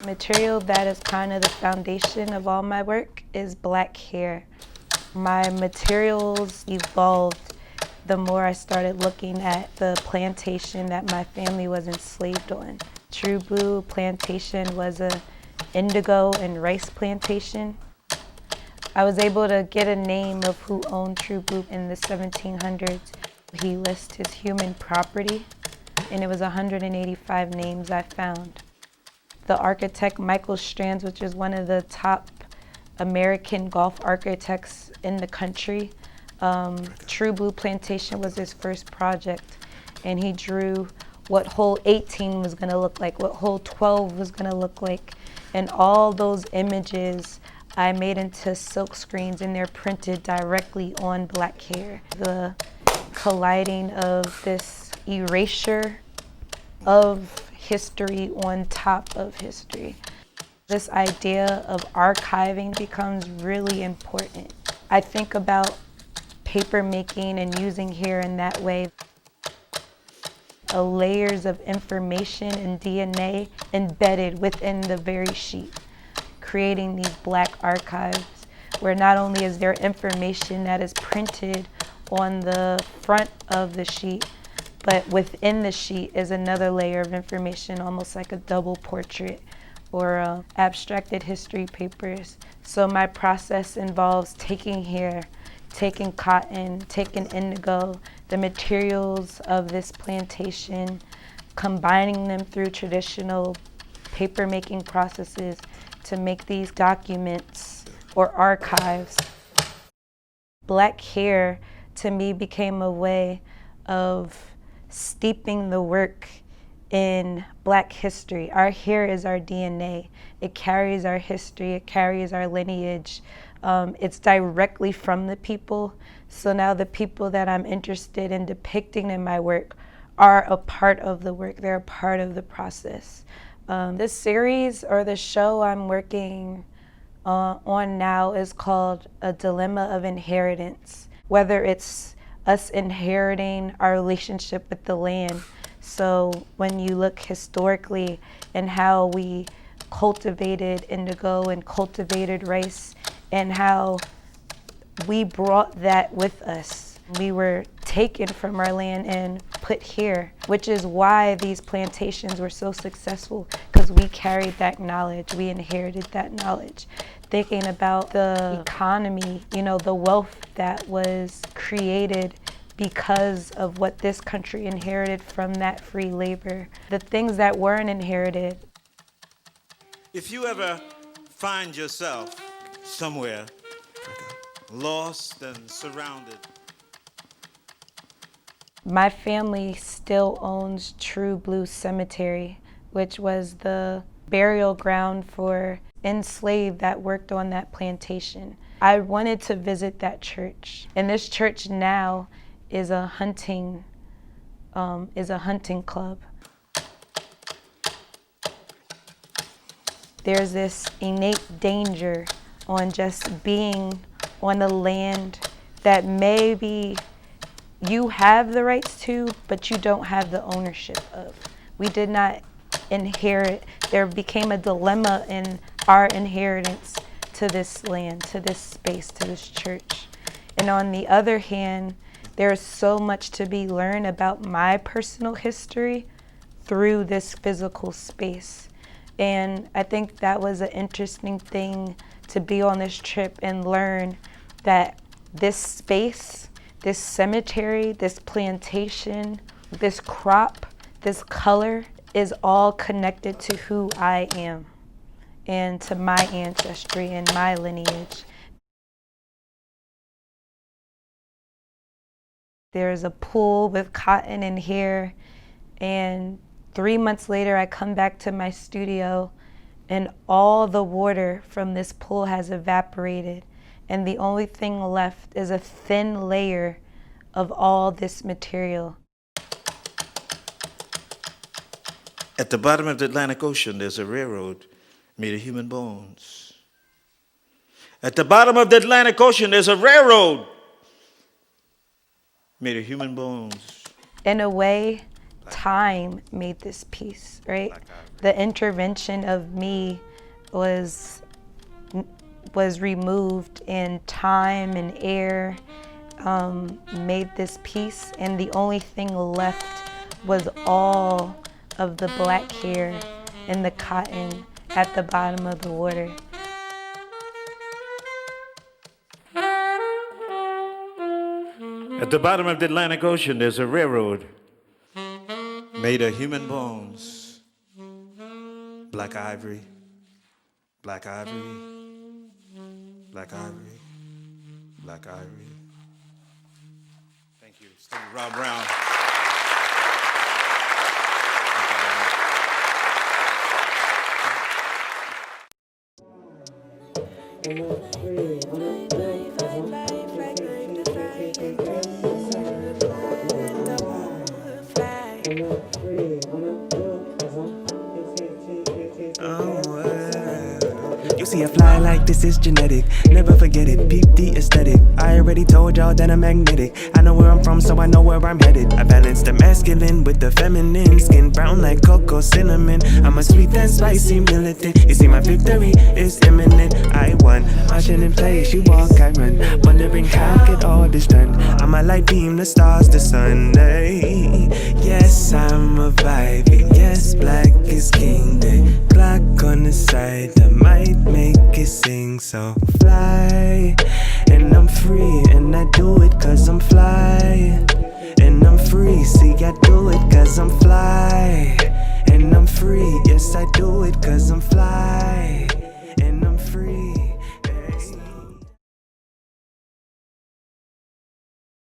Material that is kind of the foundation of all my work is black hair. My materials evolved the more I started looking at the plantation that my family was enslaved on. True Blue Plantation was a indigo and rice plantation. I was able to get a name of who owned True Blue in the 1700s. He lists his human property, and it was 185 names I found. The architect Michael Strands, which is one of the top American golf architects in the country, True Blue Plantation was his first project, and he drew what hole 18 was going to look like, what hole 12 was going to look like, and all those images I made into silk screens, and they're printed directly on black hair. The colliding of this erasure of history on top of history. This idea of archiving becomes really important. I think about paper making and using hair in that way. Layers of information and DNA embedded within the very sheet, creating these black archives where not only is there information that is printed on the front of the sheet, but within the sheet is another layer of information, almost like a double portrait or abstracted history papers. So my process involves taking hair, taking cotton, taking indigo, the materials of this plantation, combining them through traditional paper making processes to make these documents or archives. Black hair to me became a way of steeping the work in black history. Our hair is our DNA. It carries our history, it carries our lineage. It's directly from the people. So now the people that I'm interested in depicting in my work are a part of the work. They're a part of the process. This series or the show I'm working on now is called A Dilemma of Inheritance. Whether it's us inheriting our relationship with the land. So when you look historically and how we cultivated indigo and cultivated rice and how we brought that with us. We were taken from our land and put here, which is why these plantations were so successful, because we carried that knowledge, we inherited that knowledge. Thinking about the economy, you know, the wealth that was created because of what this country inherited from that free labor, the things that weren't inherited. If you ever find yourself somewhere lost and surrounded. My family still owns True Blue Cemetery, which was the burial ground for enslaved that worked on that plantation. I wanted to visit that church, and this church now is a hunting club. There's this innate danger on just being on the land that maybe you have the rights to, but you don't have the ownership of. We did not inherit. There became a dilemma in our inheritance to this land, to this space, to this church. And on the other hand, there's so much to be learned about my personal history through this physical space. And I think that was an interesting thing to be on this trip and learn that this space, this cemetery, this plantation, this crop, this color is all connected to who I am and to my ancestry and my lineage. There's a pool with cotton and hair, and 3 months later I come back to my studio and all the water from this pool has evaporated, and the only thing left is a thin layer of all this material. At the bottom of the Atlantic Ocean, there's a railroad made of human bones. At the bottom of the Atlantic Ocean, there's a railroad made of human bones. In a way, time made this piece, right? The intervention of me was removed, and time and air made this piece, and the only thing left was all of the black hair and the cotton at the bottom of the water. At the bottom of the Atlantic Ocean, there's a railroad made of human bones. Black ivory, black ivory, black ivory, black ivory. Thank you. Thank you, Rob Brown. You see a fly like this is genetic. Never forget it, peep the aesthetic. I already told y'all that I'm magnetic. I know where I'm from, so I know where I'm headed. I balance the masculine with the feminine. Skin brown like cocoa cinnamon. I'm a sweet and spicy militant. You see my victory is imminent. I won, marching in place, you walk, I run. Wondering how get all this done. I'm a light beam, the stars, the sun. Hey, yes, I'm a vibe. Yes, black is king. The clock on the side, I might make it sing. So fly, and I'm free, and I do it cause I'm fly. And I'm free, see I do it cause I'm fly. And I'm free, yes I do it cause I'm fly.